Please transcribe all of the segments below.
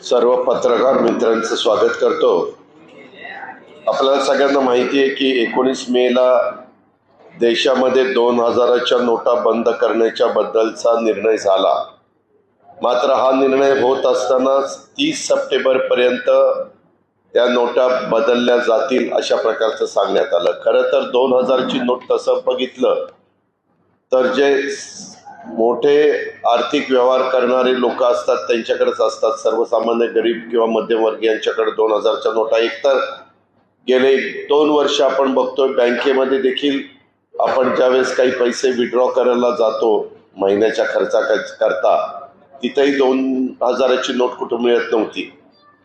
सर्व पत्रकार मित्रांचं स्वागत करतो। आपल्याला सगळ्यांना माहिती आहे की 19 मेला देशामध्ये 2000च्या नोटा बंद करण्याच्या बद्दलचा निर्णय झाला। मात्र हा निर्णय होत असताना 30 सप्टेंबर पर्यंत त्या नोटा बदलल्या जातील अशा प्रकारचं सांगण्यात आलं। खरं तर 2000ची नोट तसं बघितलं तर जे मोठे आर्थिक व्यवहार करणारे लोक असतात त्यांच्याकडेच असतात। सर्वसामान्य गरीब किंवा मध्यमवर्गीयांच्याकडे 2000च्या नोटा एकतर गेले 2 वर्ष आपण बघतोय बँकेमध्ये देखील आपण ज्यावेळेस काही पैसे विड्रॉ करायला जातो महिन्याच्या खर्चाकरता तिथेही 2000ची नोट कुठं मिळत नव्हती।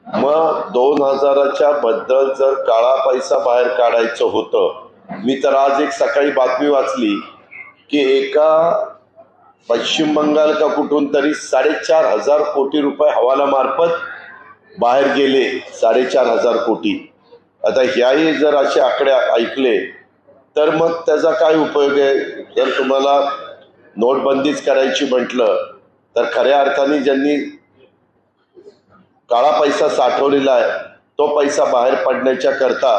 मग 2000च्या बद्दल जर काळा पैसा बाहेर काढायचं होतं, मी तर आज एक सकाळी बातमी वाचली की एका पश्चिम बंगाल का कुठून तरी 4500 कोटी रुपये हवालामार्फत बाहेर गेले। 4500 कोटी। आता ह्याही जर असे आकडे ऐकले तर मग त्याचा काय उपयोग आहे? जर तुम्हाला नोटबंदीच करायची म्हटलं तर खऱ्या अर्थाने ज्यांनी काळा पैसा साठवलेला आहे तो पैसा बाहेर पडण्याच्या करता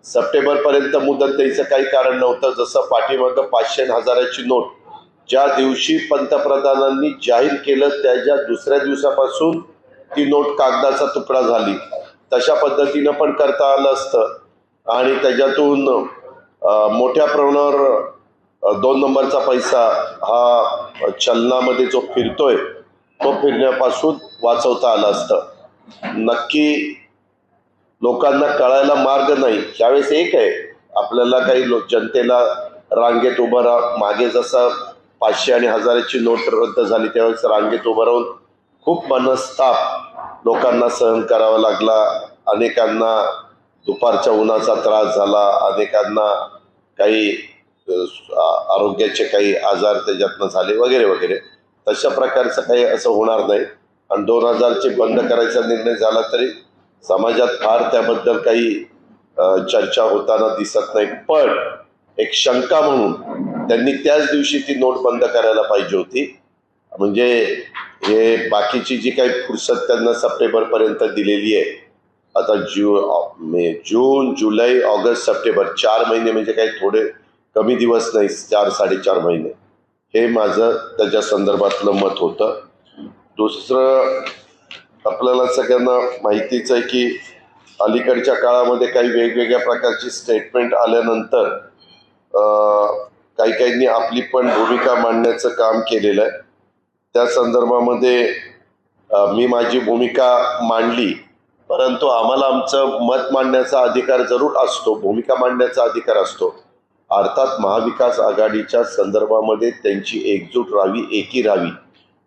सप्टेंबर पर्यंत मुदत द्यायचं काही कारण नव्हतं। जसं पाठीमागं 500 आणि 1000ची नोट ज्या दिवशी पंतप्रधानांनी जाहीर केलं त्याच्या दुसऱ्या दिवसापासून ती नोट कागदाचा तुकडा झाली, तशा पद्धतीनं पण करता आलं असतं आणि त्याच्यातून मोठ्या प्रमाणावर 2 नंबरचा पैसा हा चलनामध्ये जो फिरतोय तो फिरण्यापासून वाचवता आलं असतं। नक्की लोकांना कळायला मार्ग नाही। त्यावेळेस एक आहे, आपल्याला काही जनतेला रांगेत उभं राहा, मागे जसा 500 आणि 1000ची नोट रद्द झाली त्यावेळेस रांगेत उभं राहून खूप मनस्ताप लोकांना सहन करावा लागला। अनेकांना दुपारच्या उन्हाचा त्रास झाला, अनेकांना काही आरोग्याचे काही आजार त्याच्यातनं झाले वगैरे वगैरे। तशा प्रकारचं काही असं होणार नाही आणि 2000चे बंद करायचा निर्णय झाला तरी समाजात फार त्याबद्दल काही चर्चा होताना दिसत नाही। पण एक शंका म्हणून त्यांनी त्याच दिवशी ती नोट बंद करायला पाहिजे होती। म्हणजे हे बाकीची जी काही फुरसत त्यांना सप्टेंबर पर्यंत दिलेली आहे, आता जून जुलै ऑगस्ट सप्टेंबर 4 महिने म्हणजे काही थोडे कमी दिवस नाही, 4-4.5 महिने। हे माझं त्याच्या संदर्भातलं मत होतं। दुसरं, आपल्याला सगळ्यांना माहितीच आहे की अलीकडच्या काळामध्ये काही वेगवेगळ्या प्रकारची स्टेटमेंट आल्यानंतर काही काहींनी आपली पण भूमिका मांडण्याचं काम केलेलं आहे। त्या संदर्भामध्ये मी माझी भूमिका मांडली, परंतु आम्हाला आमचं मत मांडण्याचा अधिकार जरूर असतो, भूमिका मांडण्याचा अधिकार असतो। अर्थात महाविकास आघाडीच्या संदर्भामध्ये त्यांची एकजूट राहावी, एकी राहावी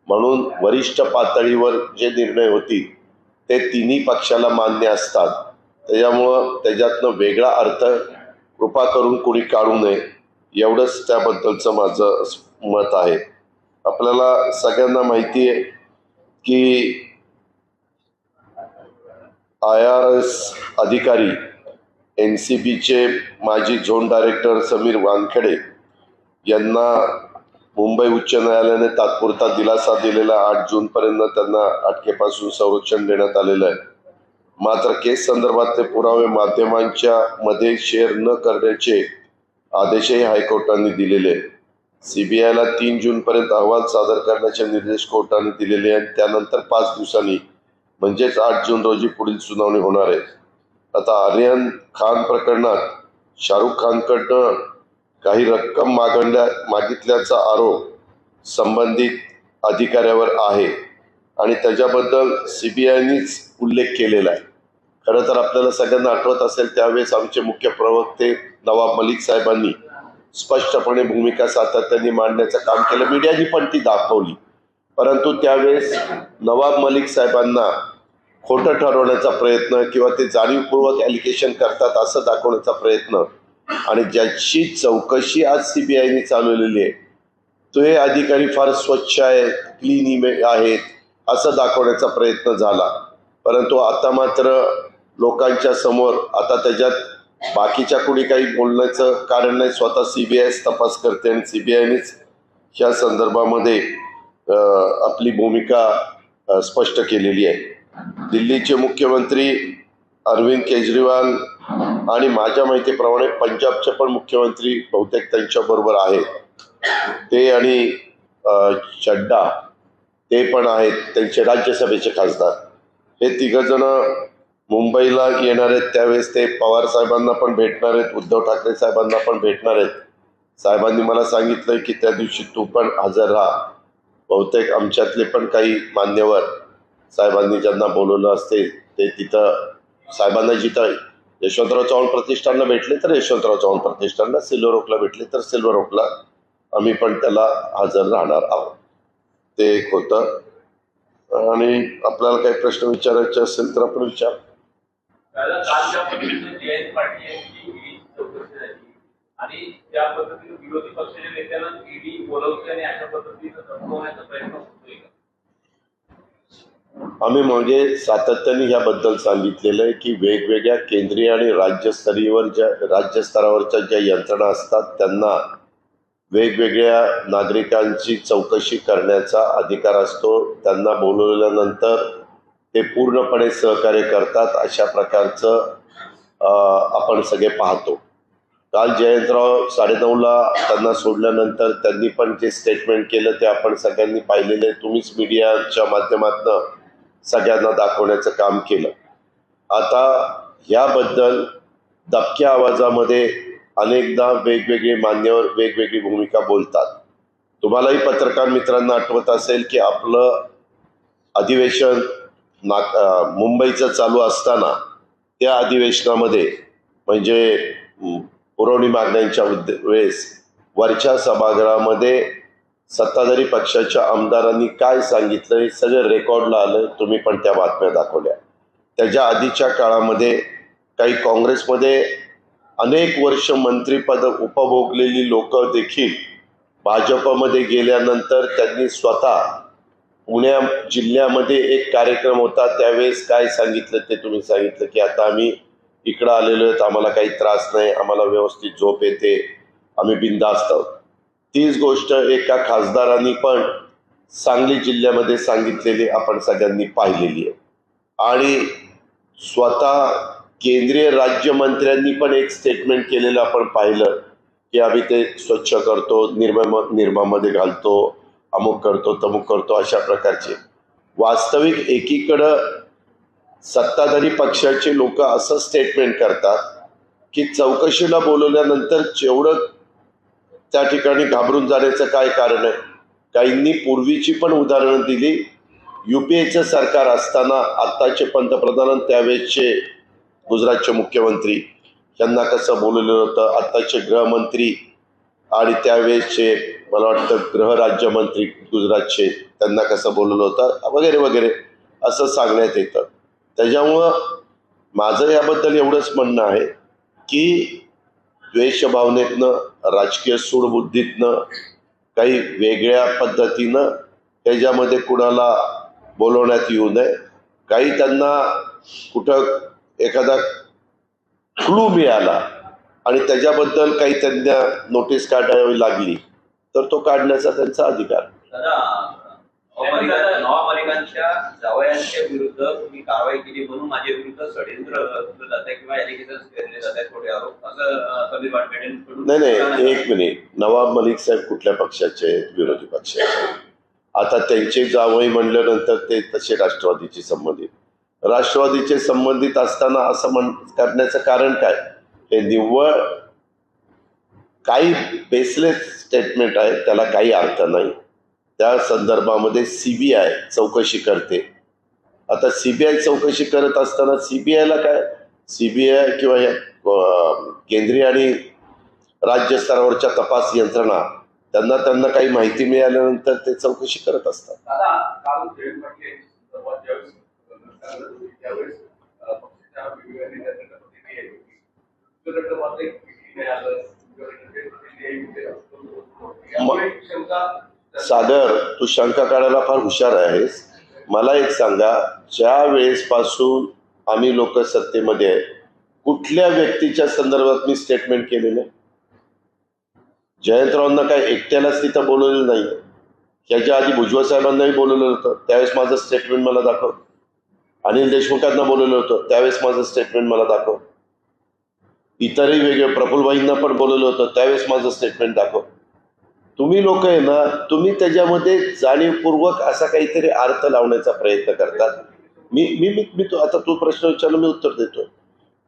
म्हणून वरिष्ठ पातळीवर जे निर्णय होतील ते तिन्ही पक्षाला मान्य असतात। त्याच्यामुळं त्याच्यातनं वेगळा अर्थ कृपा करून कोणी काढू नये, एवढंच त्याबद्दलचं माझं मत आहे। आपल्याला सगळ्यांना माहिती आहे की IRS अधिकारी NCBचे माजी झोन डायरेक्टर समीर वानखेडे यांना मुंबई उच्च न्यायालयाने तात्पुरता दिलासा दिलेला 8 जून पर्यंत त्यांना अटकेपासून संरक्षण देण्यात आलेलं आहे। मात्र केस संदर्भातले पुरावे माध्यमांच्या मध्ये शेअर न करण्याचे आदेशही हायकोर्टाने दिलेले। CBIला 3 जून पर्यंत अहवाल सादर करण्याचे निर्देश कोर्टाने दिलेले आहेत। त्यानंतर 5 दिवसांनी म्हणजेच 8 जून रोजी पुढील सुनावणी होणार आहे। आता आर्यन खान प्रकरणात शाहरुख खानकडनं काही रक्कम मागितल्याचा आरोप संबंधित अधिकाऱ्यावर आहे आणि त्याच्याबद्दल CBIनेच उल्लेख केलेला आहे। खरं तर आपल्याला सगळ्यांना आठवत असेल त्यावेळेस आमचे मुख्य प्रवक्ते नवाब मलिक साहेबांनी स्पष्टपणे भूमिका सातत्याने मांडण्याचं काम केलं, मीडियानी पण ती दाखवली। परंतु त्यावेळेस नवाब मलिक साहेबांना खोटं ठरवण्याचा प्रयत्न किंवा ते जाणीवपूर्वक ॲलिगेशन करतात असं दाखवण्याचा प्रयत्न आणि ज्याची चौकशी आज CBIने चालवलेली आहे ते अधिकारी फार स्वच्छ आहेत, क्लीन इमेज आहेत असं दाखवण्याचा प्रयत्न झाला। परंतु आता मात्र लोकांच्या समोर आता त्याच्यात बाकीच्या कुणी काही बोलण्याचं कारण नाही, स्वतः CBIच तपास करते आणि CBIनेच ह्या संदर्भामध्ये आपली भूमिका स्पष्ट केलेली आहे। दिल्लीचे मुख्यमंत्री अरविंद केजरीवाल आणि माझ्या माहितीप्रमाणे पंजाबचे पण मुख्यमंत्री बहुतेक त्यांच्याबरोबर आहेत, ते आणि चड्डा ते पण आहेत, त्यांचे राज्यसभेचे खासदार, हे तिघजण मुंबईला येणार आहेत। त्यावेळेस ते पवार साहेबांना पण भेटणार आहेत, उद्धव ठाकरे साहेबांना पण भेटणार आहेत। साहेबांनी मला सांगितलं की त्या दिवशी तू पण हजर राहा। बहुतेक आमच्यातले पण काही मान्यवर साहेबांनी ज्यांना बोलवलं असते ते तिथं साहेबांना जिथं यशवंतराव चव्हाण प्रतिष्ठानला भेटले तर यशवंतराव चव्हाण प्रतिष्ठानला, सिल्वर ओकला भेटले तर सिल्वर ओकला आम्ही पण त्याला हजर राहणार आहोत। ते एक होतं। आणि आपल्याला काही प्रश्न विचारायचे असेल तर आपण विचार। आणि त्या पद्धतीने विरोधी पक्षाच्या नेत्यांना ईडी बोलवते आणि अशा पद्धतीने संपवण्याचा प्रयत्न होतोय का? आम्ही म्हणजे सातत्याने याबद्दल सांगितलेलं आहे की वेगवेगळ्या केंद्रीय आणि राज्यस्तरावरच्या ज्या यंत्रणा असतात त्यांना वेगवेगळ्या नागरिकांची चौकशी करण्याचा अधिकार असतो। त्यांना बोलवल्यानंतर ते पूर्णपणे सहकार्य करतात, अशा प्रकारचं आपण सगळे पाहतो। काल जयंतराव 9:30ला त्यांना सोडल्यानंतर त्यांनी पण जे स्टेटमेंट केलं ते आपण सगळ्यांनी पाहिलेलं आहे। तुम्हीच मीडियाच्या माध्यमातून सगळ्यांना दाखवण्याचं काम केलं। आता याबद्दल दबक्या आवाजामध्ये अनेकदा वेगवेगळे मान्यवर वेगवेगळी भूमिका बोलतात। तुम्हालाही पत्रकार मित्रांना आठवत असेल की आपलं अधिवेशन मुंबईचं चालू असताना त्या अधिवेशनामध्ये म्हणजे पुरवणी मागण्यांच्या वेळेस वरच्या सभागृहामध्ये सत्ताधारी पक्षाच्या आमदारांनी काय सांगितलं हे सगळं रेकॉर्डला आलं, तुम्ही पण त्या बातम्या दाखवल्या। त्याच्या आधीच्या काळामध्ये काही काँग्रेसमध्ये अनेक वर्ष मंत्रिपद उपभोगलेली लोक देखील भाजपमध्ये गेल्यानंतर त्यांनी स्वतः पुणे जिल्ह्यामध्ये एक कार्यक्रम होता, त्यावेळेस काय सांगितलं ते तुम्ही सांगितलं की आता आम्ही इकडं आलेलो आहेत, आम्हाला काही त्रास नाही, आम्हाला व्यवस्थित झोप येते, आम्ही बिनधास्त आहोत। तीच गोष्ट एका खासदारांनी पण सांगली जिल्ह्यामध्ये सांगितलेली आपण सगळ्यांनी पाहिलेली आहे। आणि स्वतः केंद्रीय राज्यमंत्र्यांनी पण एक स्टेटमेंट केलेलं आपण पाहिलं की आम्ही ते स्वच्छ करतो, निर्मामध्ये घालतो, अमुक करतो तमुक करतो, अशा प्रकारचे। वास्तविक एकीकडं सत्ताधारी पक्षाचे लोक असं स्टेटमेंट करतात की चौकशीला बोलवल्यानंतर जेवढं त्या ठिकाणी घाबरून जाण्याचं काय कारण आहे। काहींनी पूर्वीची पण उदाहरणं दिली। युपीएचं सरकार असताना आत्ताचे पंतप्रधान त्यावेळेसचे गुजरातचे मुख्यमंत्री यांना कसं बोलवलेलं होतं, आत्ताचे गृहमंत्री आणि त्यावेळेसचे मला वाटतं गृहराज्यमंत्री गुजरातचे त्यांना कसं बोलवलं होतं वगैरे वगैरे असं सांगण्यात येतं। त्याच्यामुळं माझं याबद्दल एवढंच म्हणणं आहे की द्वेषभावनेतनं, राजकीय सूडबुद्धीतनं, काही वेगळ्या पद्धतीनं त्याच्यामध्ये कुणाला बोलवण्यात येऊ नये। काही त्यांना कुठं एखादा क्लू मिळाला आणि त्याच्याबद्दल काही त्यांना नोटीस काढावी लागली तर तो काढण्याचा त्यांचा अधिकार। नवामालिकांच्या जावयांच्या विरुद्ध तुम्ही कारवाई केली म्हणून माझ्या विरुद्ध षडयंत्र केलं जाते किंवा एलिगेशन्स केले जातात, खोटे आरोप, असं समीर वाटपेंकडून। नाही, एक मिनिट, नवाब मलिक साहेब कुठल्या पक्षाचे आहेत? विरोधी पक्षाचे। आता त्यांचे जावई म्हणल्यानंतर ते तसे राष्ट्रवादीचे संबंधित, राष्ट्रवादीचे संबंधित असताना असं करण्याचं कारण काय? हे निव्वळ काही बेसलेस स्टेटमेंट आहे, त्याला काही अर्थ नाही। त्या संदर्भामध्ये सीबीआय चौकशी करते। आता सीबीआय चौकशी करत असताना सीबीआयला काय, सीबीआय किंवा केंद्रीय आणि राज्य स्तरावरच्या तपास यंत्रणा त्यांना काही माहिती मिळाल्यानंतर ते चौकशी करत असतात। सागर, तू शंका काढायला फार हुशार आहेस। मला एक सांगा, ज्या वेळेस पासून आम्ही लोक सत्तेमध्ये आहे, कुठल्या व्यक्तीच्या संदर्भात मी स्टेटमेंट केलेलं? जयंतरावांना काय एकट्यालाच तिथं बोलवलेलं नाही। ह्याच्या आधी भुजबळ साहेबांनाही बोलवलं होतं, त्यावेळेस माझं स्टेटमेंट मला दाखव. अनिल देशमुखांना बोलवलं होतं, त्यावेळेस माझं स्टेटमेंट मला दाखव. इतरही वेगळे प्रफुल्लभाईंना पण बोलवलं होतं, त्यावेळेस माझं स्टेटमेंट दाखव. तुम्ही लोक आहे ना, तुम्ही त्याच्यामध्ये जाणीवपूर्वक असा काहीतरी अर्थ लावण्याचा प्रयत्न करतात. मी मी मी मी तो आता तू प्रश्न विचारला, मी उत्तर देतो.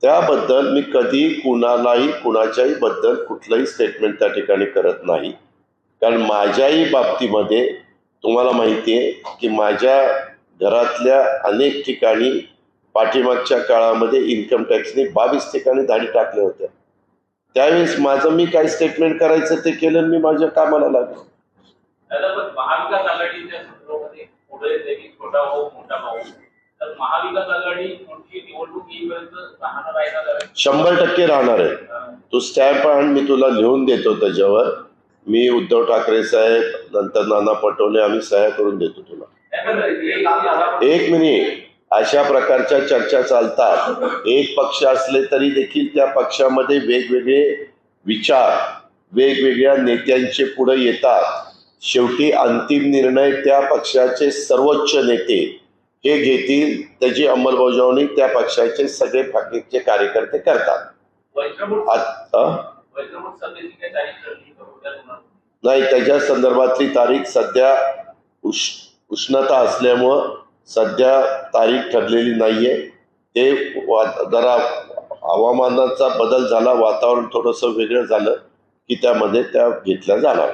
त्याबद्दल मी कधी कुणालाही कुणाच्याही बद्दल कुठलंही स्टेटमेंट त्या ठिकाणी करत नाही. कारण माझ्याही बाबतीमध्ये तुम्हाला माहिती आहे की माझ्या घरातल्या अनेक ठिकाणी पाठीमागच्या काळामध्ये इन्कम टॅक्सने 22 ठिकाणी धाडी टाकल्या होत्या. त्यावेळेस माझं मी काय स्टेटमेंट करायचं ते केलं आणि मी माझ्या कामाला लागलो. दादा, पण महाविकास आघाडीच्या सूत्रामध्ये पुढे येते की छोटा भाऊ मोठा भाऊ, तर महाविकास आघाडी पुढची निवडणूक येईपर्यंत राहणार आहे का? 100% राहणार आहे. तू स्टॅम्प आण, मी तुला लिहून देतो त्याच्यावर. मी उद्धव ठाकरे साहेब, नंतर नाना पटोले, आम्ही सह्या करून देतो तुला. एक मिनिट, अशा प्रकारच्या चर्चा चालतात. एक पक्ष असले तरी देखील त्या पक्षामध्ये वेगवेगळे विचार वेगवेगळ्या नेत्यांचे पुढे येतात. शेवटी अंतिम निर्णय त्या पक्षाचे सर्वोच्च नेते हे घेतील, त्याची अंमलबजावणी त्या पक्षाचे सगळे बाकीचे कार्यकर्ते करतात. नाही, त्याच्या संदर्भातली तारीख सध्या उष्णता असल्यामुळं सध्या तारीख ठरलेली नाहीये. ते जरा हवामानाचा बदल झाला, वातावरण थोडंसं वेगळं झालं की त्यामध्ये त्या घेतल्या जाणार.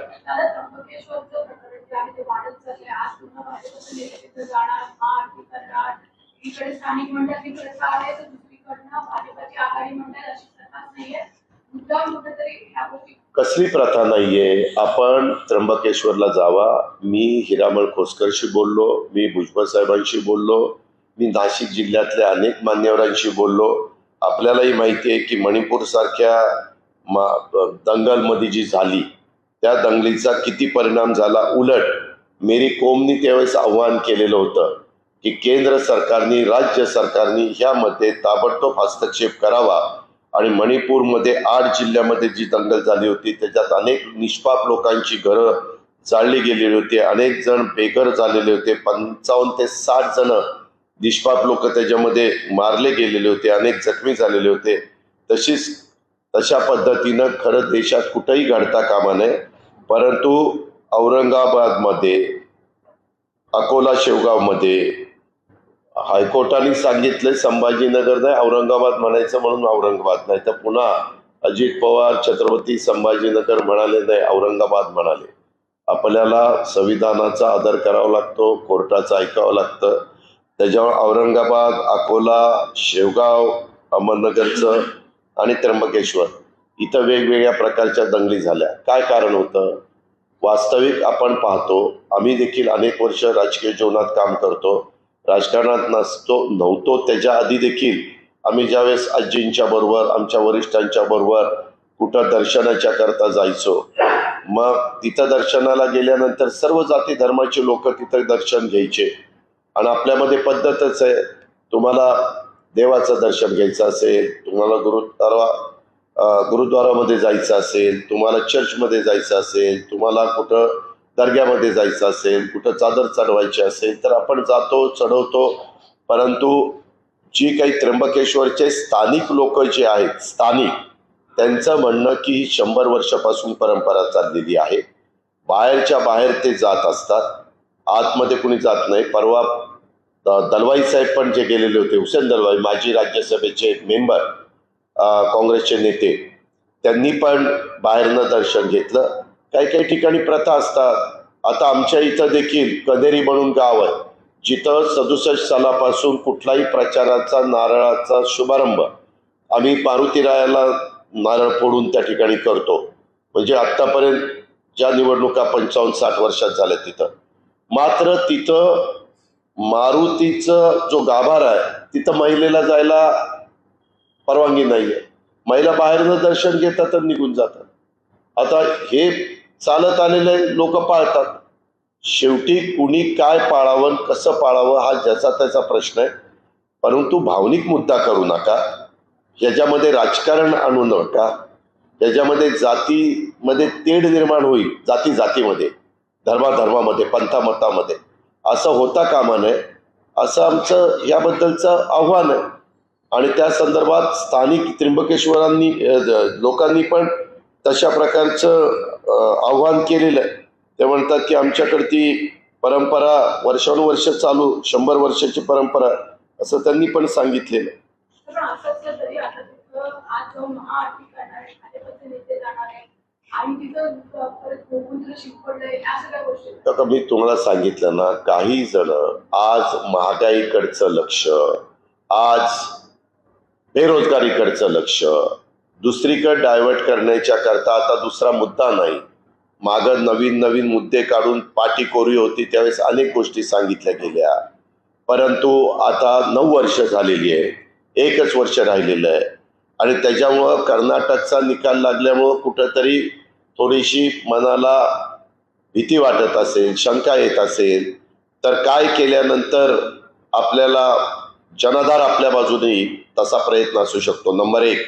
कसली प्रथा नाहीये. आपण त्र्यंबकेश्वरला जावा. मी हिरामण खोसकरशी बोललो, मी भुजबळ साहेबांशी बोललो, मी नाशिक जिल्ह्यातल्या अनेक मान्यवरांशी बोललो. आपल्यालाही माहिती आहे की मणिपूर सारख्या दंगलमध्ये जी झाली त्या दंगलीचा किती परिणाम झाला. उलट मेरी कोमनी त्यावेळेस आव्हान केलेलं होतं की केंद्र सरकारने, राज्य सरकारने ह्यामध्ये ताबडतोब हस्तक्षेप करावा. आणि मणिपूरमध्ये 8 जिल्ह्यामध्ये जी दंगल झाली होती त्याच्यात अनेक निष्पाप लोकांची घरं जाळली गेलेली होती, अनेक जण बेघर झालेले होते, 55 ते 60 जण निष्पाप लोक त्याच्यामध्ये मारले गेलेले होते, अनेक जखमी झालेले होते. तशा पद्धतीनं खरं देशात कुठेही घडता कामा नये. परंतु औरंगाबादमध्ये, अकोला शेवगावमध्ये हायकोर्टाने सांगितलंय संभाजीनगर नाही औरंगाबाद म्हणायचं, म्हणून औरंगाबाद नाही. तर पुन्हा अजित पवार छत्रपती संभाजीनगर म्हणाले नाही, औरंगाबाद म्हणाले. आपल्याला संविधानाचा आदर करावा लागतो, कोर्टाचं ऐकावं लागतं. त्याच्यावर औरंगाबाद, अकोला, शेवगाव, अहमदनगरचं आणि त्र्यंबकेश्वर इथं वेगवेगळ्या प्रकारच्या दंगली झाल्या. काय कारण होतं? वास्तविक आपण पाहतो, आम्ही देखील अनेक वर्ष राजकीय जीवनात काम करतो, राजकारणात नव्हतो त्याच्या आधी देखील आम्ही ज्यावेळेस आजींच्या बरोबर, आमच्या वरिष्ठांच्या बरोबर कुठं दर्शनाच्या करता जायचो, मग तिथं दर्शनाला गेल्यानंतर सर्व जाती धर्माचे लोक तिथं दर्शन घ्यायचे. आणि आपल्यामध्ये पद्धतच आहे, तुम्हाला देवाचं दर्शन घ्यायचं असेल, तुम्हाला गुरुद्वारामध्ये जायचं असेल, तुम्हाला चर्चमध्ये जायचं असेल, तुम्हाला कुठं दर्ग्यामध्ये जायचं असेल, कुठं चादर चढवायची असेल तर आपण जातो, चढवतो. परंतु जी काही त्र्यंबकेश्वरचे स्थानिक लोक जे आहेत, त्यांचं म्हणणं की 100 वर्षापासून परंपरा चाललेली आहे. बाहेरच्या बाहेर ते जात असतात, आतमध्ये कुणी जात नाही. परवा दलवाई साहेब पण जे गेलेले होते, हुसेन दलवाई, माजी राज्यसभेचे मेंबर, काँग्रेसचे नेते, त्यांनी पण बाहेरनं दर्शन घेतलं. काही काही ठिकाणी प्रथा असतात. आता आमच्या इथं देखील कनेरी म्हणून गाव आहे, जिथं 67 सालापासून कुठलाही प्रचाराचा, नारळाचा शुभारंभ आम्ही मारुतीरायाला नारळ फोडून त्या ठिकाणी करतो. म्हणजे आतापर्यंत ज्या निवडणुका 55-60 वर्षात झाल्या तिथं, मात्र तिथं मारुतीचं जो गाभारा आहे तिथं महिलेला जायला परवानगी नाहीये. महिला बाहेरनं दर्शन घेतात आणि निघून जातात. आता हे चालत आलेले लोक पाळतात. शेवटी कुणी काय पाळावं, कसं पाळावं हा ज्याचा त्याचा प्रश्न आहे. परंतु भावनिक मुद्दा करू नका, याच्यामध्ये राजकारण आणू नका, याच्यामध्ये जातीमध्ये तेढ निर्माण होईल, जातीमध्ये धर्माधर्मामध्ये, पंथामतामध्ये असं होता कामा नये, असं आमचं याबद्दलचं आव्हान आहे. आणि त्या संदर्भात स्थानिक त्र्यंबकेश्वरांनी लोकांनी पण तशा प्रकारचं आव्हान केलेलं आहे. ते म्हणतात की आमच्याकडे ती परंपरा वर्षानुवर्ष चालू, 100 वर्षाची परंपरा, असं त्यांनी पण सांगितलेलं आहे. पण असं असलं तरी आता तिथं आज जाऊन महाआरती करणार आहे, भाजपचे नेते जाणार आहे आणि तिथं परत गोकुंद्र शिंपडलंय, या सगळ्या गोष्टी. आता मी तुम्हाला सांगितलं ना, काही जण आज महागाईकडचं लक्ष, आज बेरोजगारीकडचं लक्ष, दुसरीकडे डायव्हर्ट करण्याच्या करता आता दुसरा मुद्दा नाही, मागं नवीन नवीन मुद्दे काढून पाठी कोरी होती त्यावेळेस अनेक गोष्टी सांगितल्या गेल्या. परंतु आता 9 वर्ष झालेली आहे, 1च वर्ष राहिलेलं आहे आणि त्याच्यामुळं कर्नाटकचा निकाल लागल्यामुळं कुठंतरी थोडीशी मनाला भीती वाटत असेल, शंका येत असेल, तर काय केल्यानंतर आपल्याला जनाधार आपल्या बाजूने येईल तसा प्रयत्न असू शकतो. नंबर 1.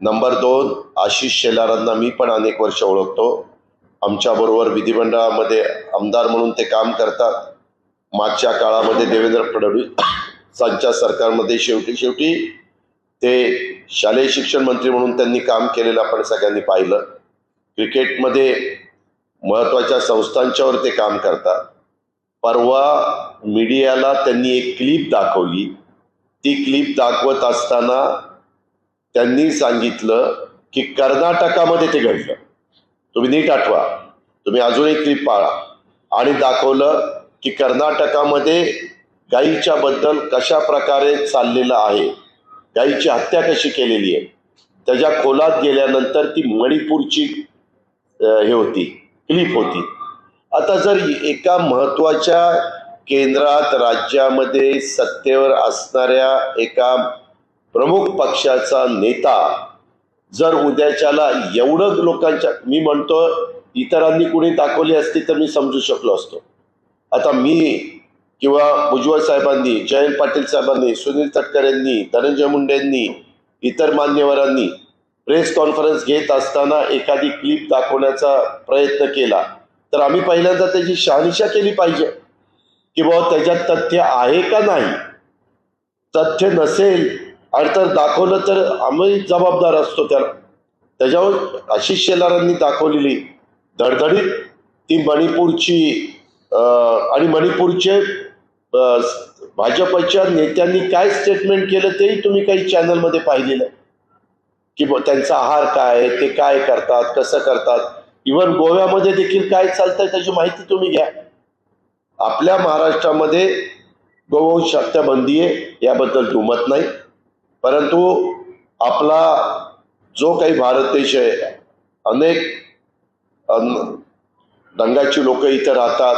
नंबर 2, आशिष शेलारांना मी पण अनेक वर्ष ओळखतो. आमच्याबरोबर विधिमंडळामध्ये आमदार म्हणून ते काम करतात. मागच्या काळामध्ये देवेंद्र फडणवीसांच्या सरकारमध्ये शेवटी ते शालेय शिक्षण मंत्री म्हणून त्यांनी काम केलेलं आपण सगळ्यांनी पाहिलं. क्रिकेटमध्ये महत्त्वाच्या संस्थांच्यावर ते काम करतात. परवा मीडियाला त्यांनी एक क्लिप दाखवली. ती क्लिप दाखवत असताना त्यांनी सांगितलं की कर्नाटकामध्ये ते घडलं. तुम्ही नीट आठवा, तुम्ही अजून एक क्लिप पाहा, आणि दाखवलं की कर्नाटकामध्ये गायीच्या बद्दल कशा प्रकारे चाललेलं आहे, गायीची हत्या कशी केलेली आहे. त्याच्या खोलात गेल्यानंतर ती मणिपूरची हे होती, क्लिप होती. आता जर एका महत्वाच्या केंद्रात राज्यामध्ये सत्तेवर असणाऱ्या एका प्रमुख पक्षाचा नेता जर उद्याच्याला एवढं लोकांच्या, मी म्हणतो इतरांनी कुणी दाखवली असती तर मी समजू शकलो असतो. आता मी किंवा भुजबळ साहेबांनी, जयंत पाटील साहेबांनी, सुनील तटकरे यांनी, धनंजय मुंडे यांनी, इतर मान्यवरांनी प्रेस कॉन्फरन्स घेत असताना एखादी क्लिप दाखवण्याचा प्रयत्न केला तर आम्ही पहिल्यांदा त्याची शहानिशा केली पाहिजे की बाबा त्याच्यात तथ्य आहे का नाही. तथ्य नसेल आणि तर दाखवलं तर आम्ही जबाबदार असतो त्याला. त्याच्यावर आशिष शेलारांनी दाखवलेली धडधडीत ती मणिपूरची आणि मणिपूरचे भाजपच्या नेत्यांनी काय स्टेटमेंट केलं तेही तुम्ही काही चॅनलमध्ये पाहिलेलं की त्यांचा आहार काय आहे, ते काय करतात, कसं करतात. इव्हन गोव्यामध्ये देखील काय चालतंय त्याची माहिती तुम्ही घ्या. आपल्या महाराष्ट्रामध्ये गोवंश हत्या बंदी आहे, याबद्दल दुमत नाही. परंतु आपला जो काही भारत देश आहे, अनेक रंगाची लोक इथे राहतात,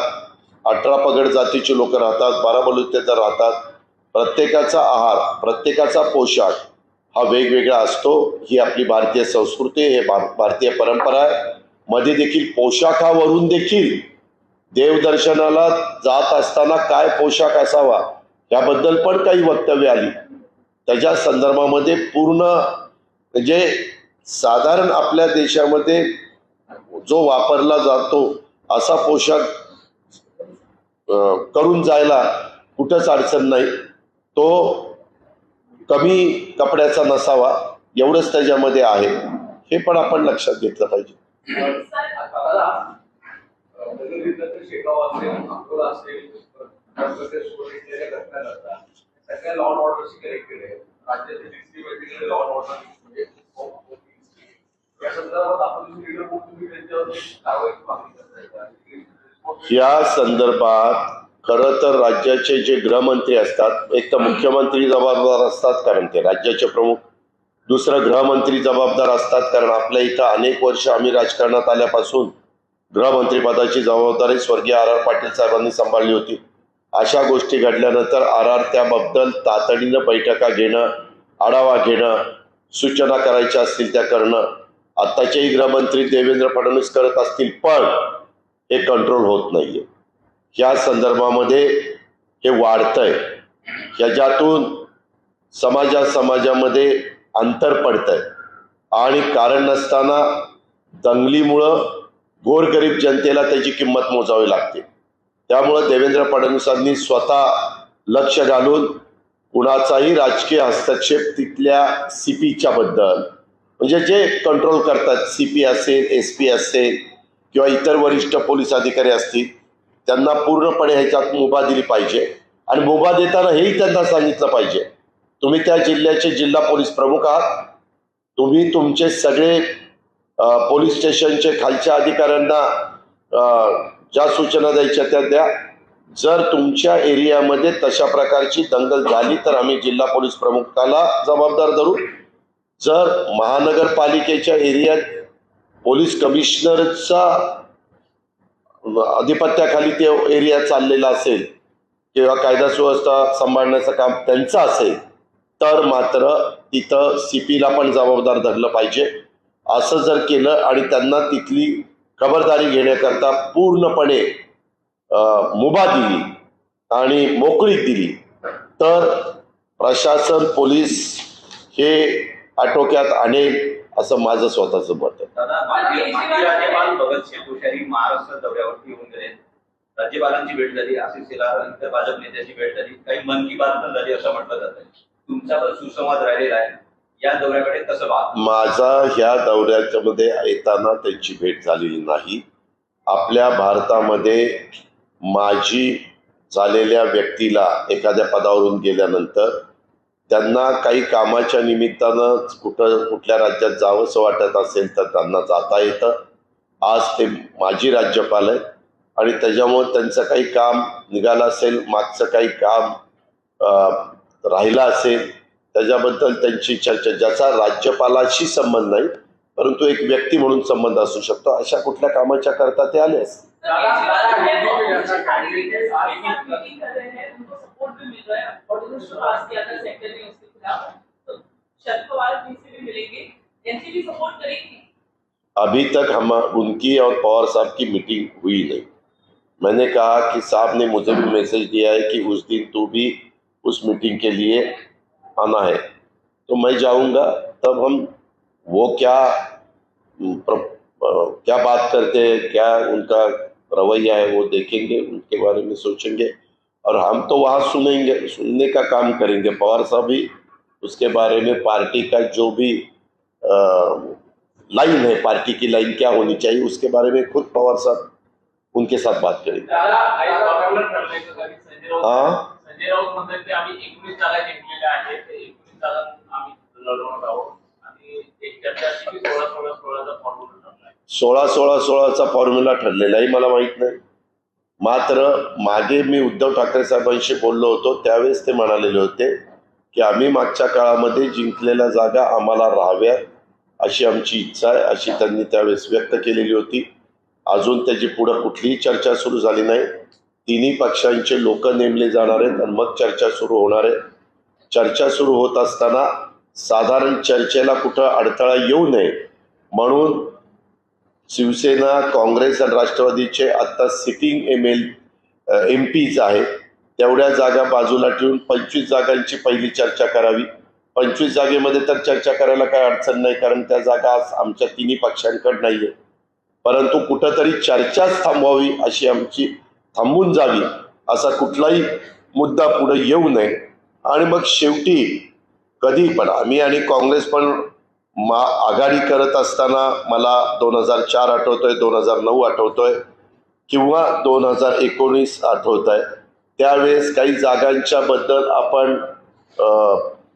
18 पगड जातीची लोक राहतात, 12 बलुतेदार राहतात. प्रत्येकाचा आहार, प्रत्येकाचा पोशाख हा वेगवेगळा असतो. ही आपली भारतीय संस्कृती, हे भारतीय परंपरा आहे. मध्ये देखील पोशाखावरून देखील देवदर्शनाला जात असताना काय पोशाख असावा याबद्दल पण काही वक्तव्य आली. त्याच्या संदर्भामध्ये पूर्ण म्हणजे साधारण आपल्या देशामध्ये जो वापरला जातो असा पोशाख करून जायला कुठंच अडचण नाही. तो कमी कपड्याचा नसावा एवढंच त्याच्यामध्ये आहे, हे पण आपण लक्षात घेतलं पाहिजे. शेगाव असेल, अकोला असेल, सगळ्या लॉ अँड ऑर्डरशी कनेक्टेड आहे. राज्याचे डिस्ट्रिक्ट लॉ अँड ऑर्डर म्हणजे या संदर्भात आपण तुम्ही त्यांच्यावर कारवाईची मागणी करताय. या संदर्भात खरं तर राज्याचे जे गृहमंत्री असतात, एक तर मुख्यमंत्री जबाबदार असतात कारण ते राज्याचे प्रमुख, दुसरं गृहमंत्री जबाबदार असतात कारण आपल्या इथं अनेक वर्ष आम्ही राजकारणात आल्यापासून गृहमंत्री पदाची जबाबदारी स्वर्गीय आर पाटील साहेबांनी सांभाळली होती. अशा गोष्टी घडल्यानंतर त्याबद्दल तातडीनं बैठका घेणं, आढावा घेणं, सूचना करायच्या असतील त्या करणं आत्ताचेही गृहमंत्री देवेंद्र फडणवीस करत असतील, पण हे कंट्रोल होत नाहीये. या संदर्भामध्ये हे वाढतंय, ह्याच्यातून समाजामध्ये अंतर पडतंय आणि कारण नसताना दंगलीमुळं गोरगरीब जनतेला त्याची किंमत मोजावी लागते. त्यामुळं देवेंद्र फडणवीसांनी स्वतः लक्ष घालून कुणाचाही राजकीय हस्तक्षेप तिथल्या सीपीच्या बद्दल, म्हणजे जे कंट्रोल करतात, सीपी असेल, एसपी असेल किंवा इतर वरिष्ठ पोलीस अधिकारी असतील, त्यांना पूर्णपणे ह्याच्यात मुभा दिली पाहिजे. आणि मुभा देताना हेही त्यांना सांगितलं पाहिजे, तुम्ही त्या जिल्ह्याचे जिल्हा पोलीस प्रमुख आहात, तुम्ही तुमचे सगळे पोलीस स्टेशनचे खालच्या अधिकाऱ्यांना ज्या सूचना द्यायच्या त्या द्या. जर तुमच्या एरियामध्ये तशा प्रकारची दंगल झाली तर आम्ही जिल्हा पोलीस प्रमुखाला जबाबदार धरू. जर महानगरपालिकेच्या एरियात पोलीस कमिशनरचा अधिपत्याखाली ते एरिया चाललेला असेल किंवा कायदा सुव्यवस्था सांभाळण्याचं काम त्यांचं असेल तर मात्र तिथं सीपीला पण जबाबदार धरलं पाहिजे. असं जर केलं आणि त्यांना तिथली खबरदारी घेण्याकरता पूर्णपणे मुभा दिली आणि मोकळीक दिली तर प्रशासन, पोलीस हे आटोक्यात आणेल असं माझं स्वतःचं मत आहे. दादा, माजी राज्यपाल भगतसिंग कोश्यारी महाराष्ट्र दौऱ्यावरती येऊन गेले. राज्यपालांची भेट झाली, आशिष शेलार इतर भाजप नेत्याची भेट झाली, काही मन की बात पण झाली असं म्हटलं जातं. तुमचा सुसंवाद राहिलेला आहे, या दौऱ्याकडे कसं पाहता? माझा ह्या दौऱ्यामध्ये येताना त्यांची भेट झालेली नाही. आपल्या भारतामध्ये माजी झालेल्या व्यक्तीला एखाद्या पदावरून गेल्यानंतर त्यांना काही कामाच्या निमित्तानं कुठल्या राज्यात जावंसं वाटत असेल तर त्यांना जाता येतं. आज ते माजी राज्यपाल आहेत आणि त्याच्यामुळे त्यांचं काही काम निघालं असेल, मागचं काही काम राहिलं असेल, त्याच्याबद्दल त्यांची चर्चा, ज्याचा राज्यपालाशी संबंध नाही परंतु एक व्यक्ती म्हणून संबंध असू शकतो, अशा कुठल्या कामाच्या करता ते आले असतील. अभी तक हम उनकी और पवार साहब की मीटिंग हुई नहीं. मैंने कहा कि साहब ने मुझे भी मैसेज दिया है कि उस दिन तू भी उस मीटिंग के लिए आना है, तो मैं जाऊंगा. तब हम वो क्या बात करते हैं, क्या उनका रवैया है वो देखेंगे, उनके बारे में सोचेंगे और हम तो वहाँ सुनने का काम करेंगे. पवार साहब भी उसके बारे में पार्टी का जो भी लाइन है, पार्टी की लाइन क्या होनी चाहिए, उसके बारे में खुद पवार साहब उनके साथ बात करेंगे. हाँ, संजय राऊत म्हणतात की आम्ही 19 जागा जिंकलेल्या आहेत, 19 जागा आम्ही लढवणार आहोत आणि एक चर्चा अशी की 16-16-16चा फॉर्म्युला ठरलाय. 16-16-16चा फॉर्म्युला ठरलेलाही मला माहित नाही. मात्र मागे मी उद्धव ठाकरे साहेबांशी बोललो होतो त्यावेळेस ते म्हणालेले होते की आम्ही मागच्या काळामध्ये जिंकलेल्या जागा आम्हाला राहाव्यात अशी आमची इच्छा आहे, अशी त्यांनी त्यावेळेस व्यक्त केलेली होती. अजून त्याची पुढं कुठलीही चर्चा सुरू झाली नाही. तिन्ही पक्षांचे लोक नेमले जाणार आहेत आणि मग चर्चा सुरू होणार आहे. चर्चा सुरू होत असताना साधारण चर्चेला कुठं अडथळा येऊ नये म्हणून शिवसेना, काँग्रेस आणि राष्ट्रवादीचे आता सिटिंग MPs आहेत तेवढ्या जागा बाजूला ठेवून 25 जागांची पहिली चर्चा करावी. 25 जागेमध्ये तर चर्चा करायला काही अडचण नाही कारण त्या जागा आज आमच्या तिन्ही पक्षांकडे नाहीये. परंतु कुठंतरी चर्चाच थांबवावी अशी आमची, थांबून जावी असा कुठलाही मुद्दा पुढे येऊ नये. आणि मग शेवटी कधी पण आम्ही आणि काँग्रेस पण आघाडी करत असताना मला 2004 आठवतोय, 2009 आठवतोय किंवा 2019 आठवत आहे. त्यावेळेस काही जागांच्या बद्दल आपण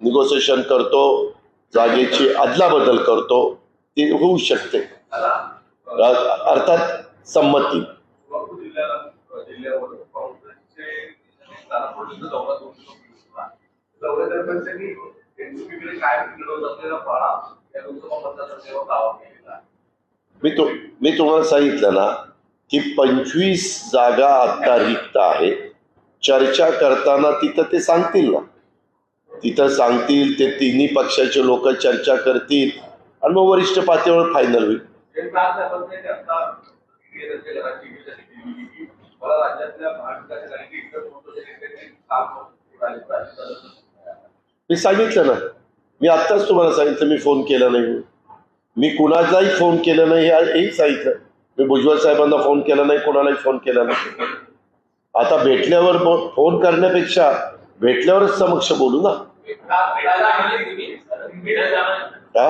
निगोसिएशन करतो, जागेची अदलाबदल करतो, ती होऊ शकते अर्थात संमती. मी तुम्हाला सांगितलं ना की 25 जागा आता रिक्त आहेत. चर्चा करताना तिथं ते सांगतील ना, तिथं सांगतील, ते तिन्ही पक्षाचे लोक चर्चा करतील आणि मग वरिष्ठ पातळीवर फायनल होईल. मी सांगितलं ना, मी आत्ताच तुम्हाला सांगितलं मी फोन केला नाही, मी कुणालाही फोन केला नाही हेही सांगितलं. मी भुजबळ साहेबांना फोन केला नाही, कोणालाही फोन केला नाही. आता भेटल्यावर फोन करण्यापेक्षा भेटल्यावरच समक्ष बोलू ना. हा?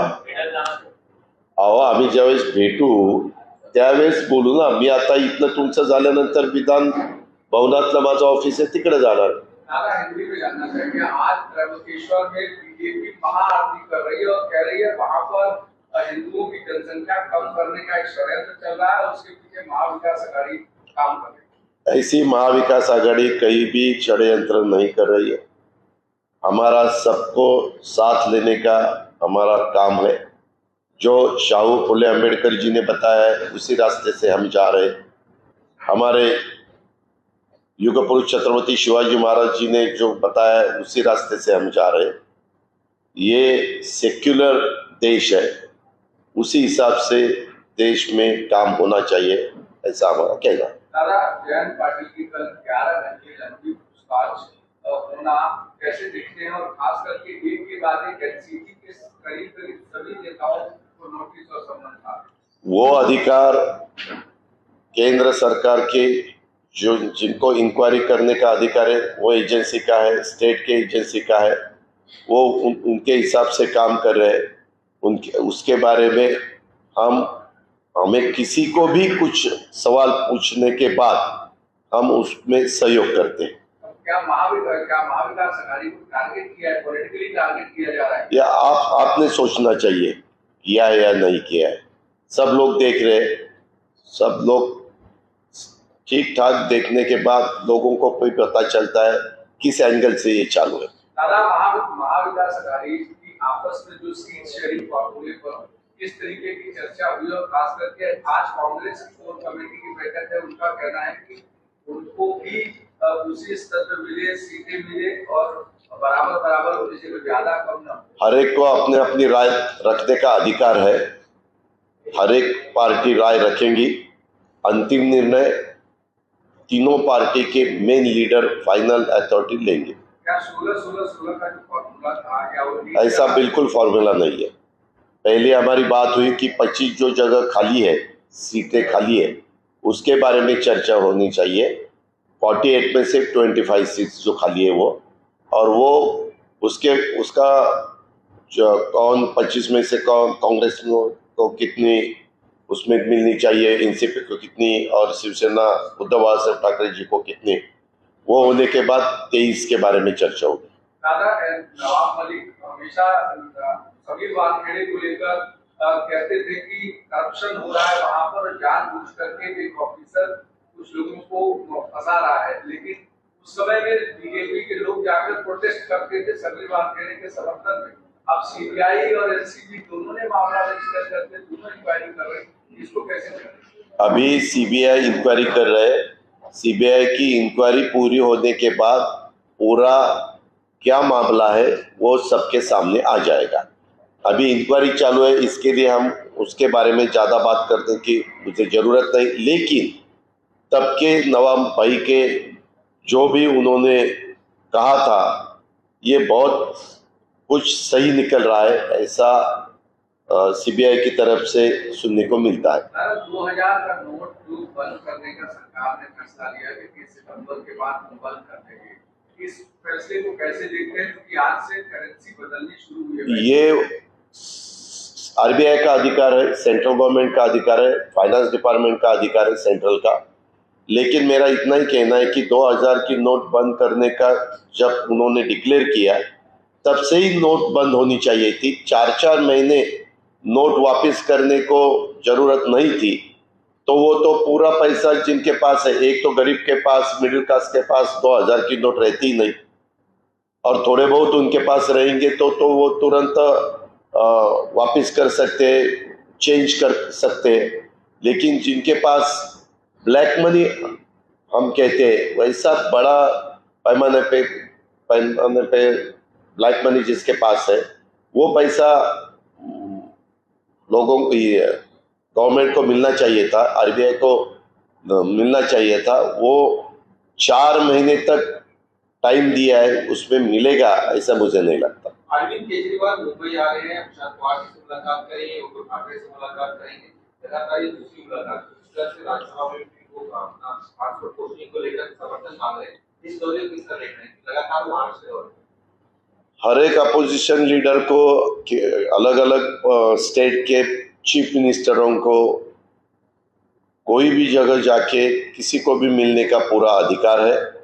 अहो, आम्ही ज्यावेळेस भेटू त्यावेळेस बोलू ना. मी आता इथनं तुमचं झाल्यानंतर विधान भवनातलं माझं ऑफिस आहे, तिकडे जाणार. दादा, हिंदी में जानना चाहिए, आज त्र्यंबकेश्वर में बीजेपी महाआरती कर रही है और कह रही है वहां पर हिंदुओं की जनसंख्या कम करने का एक षड्यंत्र चल रहा है, उसके पीछे महाविकास आघाड़ी काम कर रही है. ऐसी महाविकास आघाड़ी कहीं भी षड्यंत्र नहीं कर रही है. हमारा सबको साथ लेने का हमारा काम है. जो शाहू फुले अम्बेडकर जी ने बताया है उसी रास्ते से हम जा रहे हैं. हमारे युग पुरुष छत्रपति शिवाजी महाराज जी ने जो बताया है उसी रास्ते से हम जा रहे हैं. ये सेक्युलर देश है, उसी हिसाब से देश में काम होना चाहिए, ऐसा हमारा कहना है. दादा, जयंत पाटिल की कल 11 घंटे लंबी पूछताछ होना कैसे देखते हैं, और खास करके एक के बाद एक एनसीपी के करीब करीब सभी नेताओं को नोटिस और समन था. वो अधिकार केंद्र सरकार के जो जिनको इंक्वायरी करने का अधिकार है वो एजेंसी का है, स्टेट के एजेंसी का है. वो उनके हिसाब से काम कर रहे हैं. उनके उसके बारे में हमें किसी को भी कुछ सवाल पूछने के बाद हम उसमें सहयोग करते हैं. क्या महाविकास आघाड़ी को टारगेट किया है, पॉलिटिकली टारगेट किया जा रहा है? या आपने सोचना चाहिए किया है या नहीं किया है. सब लोग देख रहे हैं. सब लोग ठीक ठाक देखने के बाद लोगों को कोई पता चलता है किस एंगल से ये चालू है. दादा, महाविकास आघाड़ी की आपस में जो सीट शेयरिंग फॉर्मूले पर किस तरीके की चर्चा हुई, और खास करके आज कांग्रेस की कोर कमेटी की बैठक है, उनका कहना है कि उनको भी उसी स्तर पर मिले, सीटें मिले और बराबर बराबर होने से ज्यादा कम न. हर एक को अपने अपनी राय रखने का अधिकार है. हर एक पार्टी राय रखेंगी. अंतिम निर्णय तीनों पार्टी के मेन लीडर फाइनल अथॉरिटी लेंगे. क्या 16-16-16 का जो फॉर्मूला था, क्या वो ऐसा बिल्कुल फॉर्मूला नहीं है. पहले हमारी बात हुई कि 25 जो जगह खाली है, सीटें खाली है, उसके बारे में चर्चा होनी चाहिए. 48 में से 25 सीट्स जो खाली है वो, और वो उसका जो कौन 25 में से कौन कांग्रेस को कितनी उसमें मिलनी चाहिए, एनसीपी को कितनी, और शिवसेना उद्धव बाळासाहेब ठाकरे जी को कितनी, वो होने के बाद 23 के बारे में चर्चा होगी. दादा, नवाब मलिक हमेशा समीर वानखेड़े को लेकर कहते थे कि करप्शन हो रहा है वहां पर, जानबूझ करके एक ऑफिसर कुछ लोगों को फंसा रहा है, लेकिन उस समय में बीजेपी के लोग जाकर प्रोटेस्ट करते थे समीर वानखेड़े के समर्थन में. अब सीबीआई और एनसीबी दोनों ने मामला रजिस्टर करते, दोनों इंक्वायरी कर रहे हैं, इसको कैसे करें? अभी सीबीआई इंक्वायरी कर रहे हैं. सीबीआई की इंक्वायरी पूरी होने के बाद पूरा क्या मामला है वो सबके सामने आ जाएगा. अभी इंक्वायरी चालू है, इसके लिए हम उसके बारे में ज़्यादा बात करने की मुझे ज़रूरत नहीं. लेकिन तब के नवाब भाई के जो भी उन्होंने कहा था ये बहुत कुछ सही निकल रहा है, ऐसा सीबीआई की तरफ से सुनने को मिलता है. 2000 का नोट जो बंद करने का सरकार ने फैसला लिया कि 30 सितंबर के बाद हम बंद कर देंगे, इस फैसले को कैसे देखते हैं, क्योंकि आज से करेंसी बदलनी शुरू हुई है? ये आरबीआई का अधिकार है, सेंट्रल गवर्नमेंट का अधिकार है, फाइनेंस डिपार्टमेंट का अधिकार है सेंट्रल का. लेकिन मेरा इतना ही कहना है कि 2000 की नोट बंद करने का जब उन्होंने डिक्लेयर किया तब से ही नोट बंद होनी चाहिए थी. 4-4 महीने नोट वापस करने को जरूरत नहीं थी. तो वो तो पूरा पैसा जिनके पास है, एक तो गरीब के पास, मिडिल क्लास के पास 2000 की नोट रहती ही नहीं, और थोड़े बहुत उनके पास रहेंगे तो वो तुरंत वापस कर सकते हैं, चेंज कर सकते हैं. लेकिन जिनके पास ब्लैक मनी हम कहते हैं, वैसा बड़ा पैमाने पे ब्लैक मनी जिसके पास है, वो पैसा लोगों को गवर्नमेंट को मिलना चाहिए था, आरबीआई को मिलना चाहिए था. वो 4 महीने तक टाइम दिया है, उसमें मिलेगा ऐसा मुझे नहीं लगता. अरविंद केजरीवाल मुंबई आ रहे हैं, शरद पवार से मुलाकात करेंगे, उद्धव ठाकरे से मुलाकात करेंगे, लगातार ये दूसरी मुलाकात. जिस तरह से राज्यसभा में भी वो अपना पासपोर्ट पोस्टिंग को लेकर समर्थन मांग रहे हैं, इस दौरे को किस तरह देख रहे हैं? लगातार महाराष्ट्र और हर एक अपोजिशन लीडर को अलग अलग स्टेट के चीफ मिनिस्टरों को कोई भी जगह जाके किसी को भी मिलने का पूरा अधिकार है।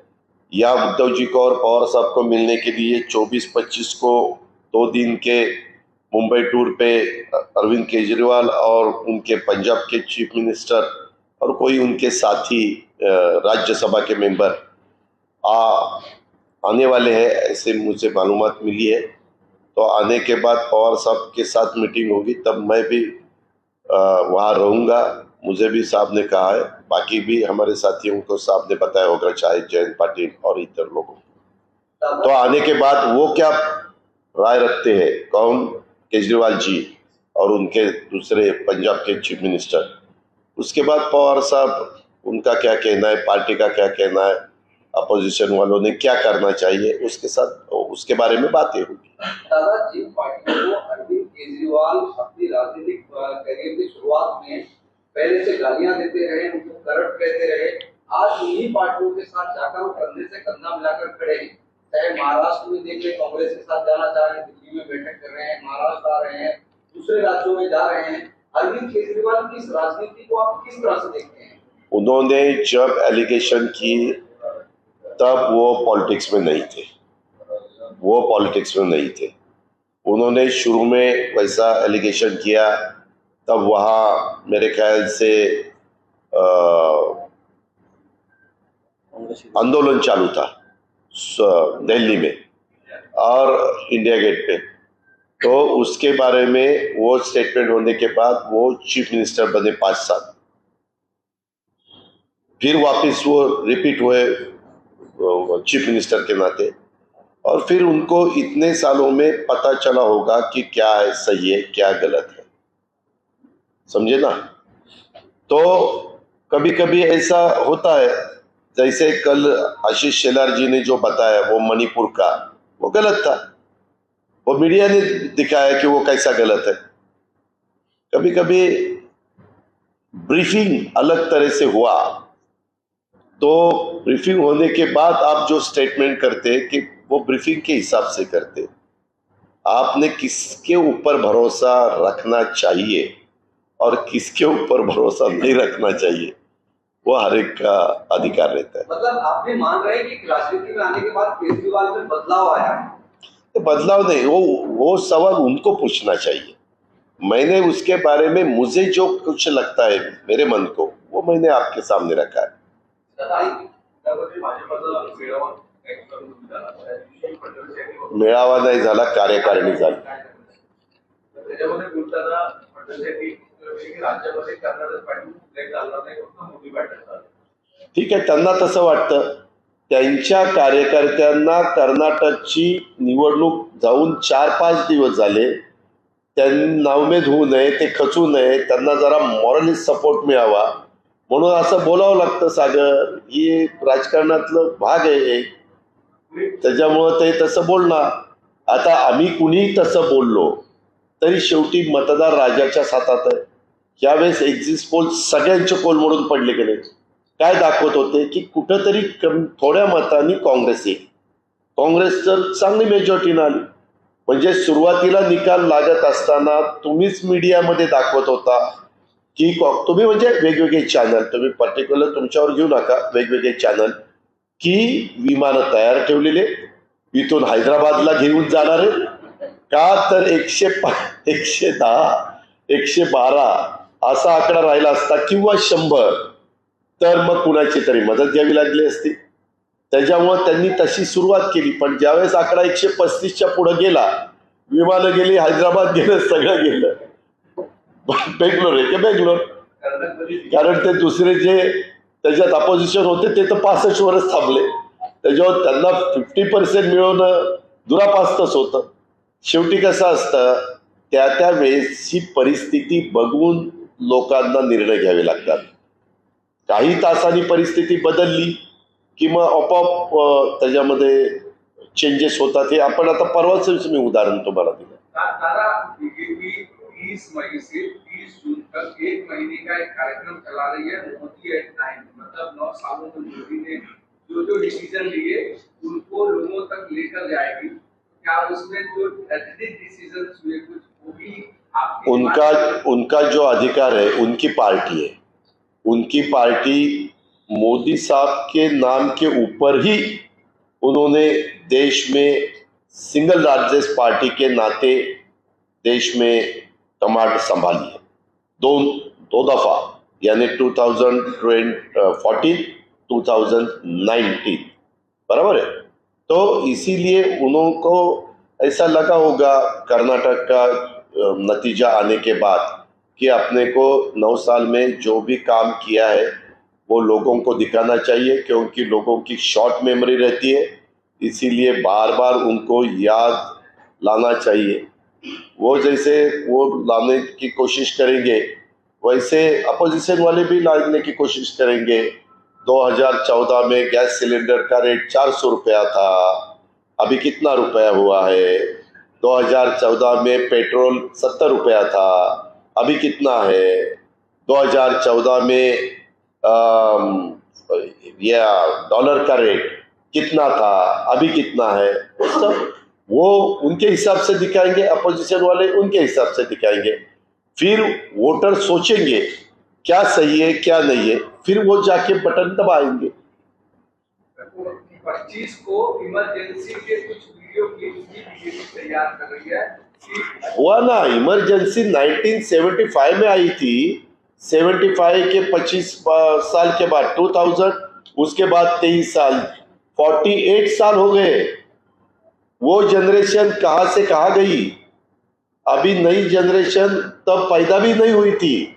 या उद्धव जी को और पवार साहब को मिलने के लिए 24-25 को 2 दिन के मुंबई टूर पे अरविंद केजरीवाल और उनके पंजाब के चीफ मिनिस्टर और कोई उनके साथी राज्यसभा के मेंबर आने वाले हैं, ऐसे मुझे मालूमात मिली है। तो आने के बाद पवार साहब के साथ मीटिंग होगी, तब मैं भी वहाँ रहूँगा। मुझे भी साहब ने कहा है, बाकी भी हमारे साथियों को साहब ने बताया होगा, चाहे जयंत पाटिल और इतर लोगों को। तो आने के बाद वो क्या राय रखते हैं, कौन, केजरीवाल जी और उनके दूसरे पंजाब के चीफ मिनिस्टर, उसके बाद पवार साहब उनका क्या कहना है, पार्टी का क्या कहना है, अपोजिशन वालों ने क्या करना चाहिए, उसके साथ उसके बारे में बातें होगी। दादा, जिन पार्टियों को अरविंद केजरीवाल अपनी राजनीतिक करियर की शुरुआत में पहले से गालियां देते रहे, उनको करप्ट कहते रहे, आज उन्हीं पार्टियों के साथ जाकर वो कंधे से कंधा मिलाकर खड़े हैं। चाहे महाराष्ट्र में देखिए, कांग्रेस के साथ जाना चाह रहे हैं, दिल्ली में बैठक कर रहे हैं, महाराष्ट्र आ रहे हैं, दूसरे राज्यों में जा रहे हैं। अरविंद केजरीवाल की इस राजनीति को आप किस तरह से देखते हैं? उन्होंने जब एलिगेशन की तब वो पॉलिटिक्स में नहीं थे, उन्होंने शुरू में वैसा एलिगेशन किया, तब वहाँ मेरे ख्याल से आंदोलन चालू था दिल्ली में और इंडिया गेट पे। तो उसके बारे में वो स्टेटमेंट होने के बाद वो चीफ मिनिस्टर बने 5 साल, फिर वापस वो रिपीट हुए चीफ मिनिस्टर के नाते, और फिर उनको इतने सालों में पता चला होगा कि क्या है सही है, क्या गलत है, समझे ना। तो कभी कभी ऐसा होता है, जैसे कल आशीष शेलार जी ने जो बताया वो मणिपुर का, वो गलत था, वो मीडिया ने दिखाया कि वो कैसा गलत है। कभी कभी ब्रीफिंग अलग तरह से हुआ, तो ब्रीफिंग होने के बाद आप जो स्टेटमेंट करते कि वो ब्रीफिंग के हिसाब से करते। आपने किसके ऊपर भरोसा रखना चाहिए और किसके ऊपर भरोसा नहीं रखना चाहिए, वो हर एक का अधिकार रहता है। मतलब आप भी मान रहे हैं कि राजनीति में आने के बाद केजरीवाल में बदलाव आया? तो बदलाव नहीं, वो सवाल उनको पूछना चाहिए। मैंने उसके बारे में मुझे जो कुछ लगता है मेरे मन को, वो मैंने आपके सामने रखा है। मेळावा नाही झाला, कार्यकारिणी झाली। त्याच्यामध्ये बोलताना राज्यामध्ये कर्नाटक पार्टी चालणार नाही, फक्त मोदी पार्टी चालणार. ठीक आहे, त्यांना तसं वाटतं। त्यांच्या कार्यकर्त्यांना कर्नाटकची निवडणूक जाऊन 4-5 दिवस झाले, त्यांनी नावमेद होऊ नये, ते खचू नये, त्यांना जरा मॉरली सपोर्ट मिळावा म्हणून असं बोलावं लागतं। सागर, ही राजकारणातलं भाग आहे, त्याच्यामुळं ते तसं बोलणार। आता आम्ही कुणी तसं बोललो तरी शेवटी मतदार राजाच्या हातात आहे। यावेळेस एक्झिट पोल सगळ्यांचे पोल मोडून पडले गेले। काय दाखवत होते की कुठंतरी थोड्या मतांनी काँग्रेस येईल, काँग्रेस तर चांगली मेजॉरिटीनं आली। म्हणजे सुरुवातीला निकाल लागत असताना तुम्हीच मीडियामध्ये दाखवत होता की तुम्ही म्हणजे वेगवेगळे चॅनल, तुम्ही पर्टिक्युलर तुमच्यावर घेऊ नका, वेगवेगळे चॅनल, की विमानं तयार ठेवलेले, इथून हैदराबादला घेऊन जाणारे का, तर 110, 112 असा आकडा राहिला असता किंवा 100, तर मग कुणाची तरी मदत घ्यावी लागली असती। त्याच्यामुळे त्यांनी तशी सुरुवात केली। पण ज्यावेळेस आकडा 135च्या पुढे गेला, विमानं गेली, हैदराबाद गेलं, सगळं गेलं, बेंगलोर आहे की बेंगलोर, कारण ते दुसरे जे त्याच्यात अपोजिशन होते ते तर 65 वर्ष थांबले, त्याच्यावर त्यांना 50% मिळवणं दुरापास्तच होतं। शेवटी कसं असतं, त्या वेळेसची परिस्थिती बघून लोकांना निर्णय घ्यावे लागतात। काही तासांनी परिस्थिती बदलली की मग आपोआप त्याच्यामध्ये चेंजेस होतात। हे आपण आता परवाच मी उदाहरण तुम्हाला दिलं। दादा, बीजेपी ही 30 मई से 30 जून तक 1 महीने का एक कार्यक्रम चला रही है मोदी एट 9, मतलब 9 सालों में मोदी ने जो जो डिसीजन लिए उनको लोगों तक लेकर जाएगी। क्या उसमें जो स्ट्रेटेजिक डिसीजन हुए कुछ वो भी आपकी उनका जो अधिकार है, उनकी पार्टी है, उनकी पार्टी मोदी साहब के नाम के ऊपर ही उन्होंने देश में सिंगल लार्जेस्ट पार्टी के नाते देश में कमांड संभाली है दो दफा, यानी 2014 2019, बराबर है। तो इसीलिए उनको ऐसा लगा होगा कर्नाटक का नतीजा आने के बाद कि अपने को 9 साल में जो भी काम किया है वो लोगों को दिखाना चाहिए, क्योंकि लोगों की शॉर्ट मेमोरी रहती है, इसीलिए बार बार उनको याद लाना चाहिए। वो जैसे वो लाने की कोशिश करेंगे वैसे अपोजिशन वाले भी लाने की कोशिश करेंगे। 2014 में गैस सिलेंडर का रेट 400 रुपया था, अभी कितना रुपया हुआ है? 2014 में पेट्रोल 70 रुपया था, अभी कितना है? 2014 में डॉलर का रेट कितना था, अभी कितना है? सब वो उनके हिसाब से दिखाएंगे, अपोजिशन वाले उनके हिसाब से दिखाएंगे। फिर वोटर सोचेंगे क्या सही है क्या नहीं है, फिर वो जाके बटन दबाएंगे। 25 को इमरजेंसी के कुछ वीडियो क्लिप्स भी बीजेपी तैयार कर रही है। हुआ ना, इमरजेंसी 1975 में आई थी, 75 के 25 साल के बाद 2000, उसके बाद 23 साल, 48 साल हो गए। वो जनरेशन कहाँ से कहाँ गई? अभी नई जनरेशन तब पैदा भी नहीं हुई थी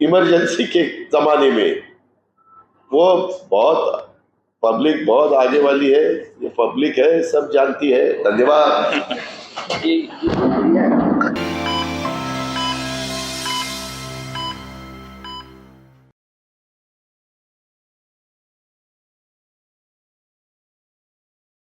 इमरजेंसी के जमाने में। वो बहुत पब्लिक बहुत आगे वाली है, ये पब्लिक है, सब जानती है। धन्यवाद।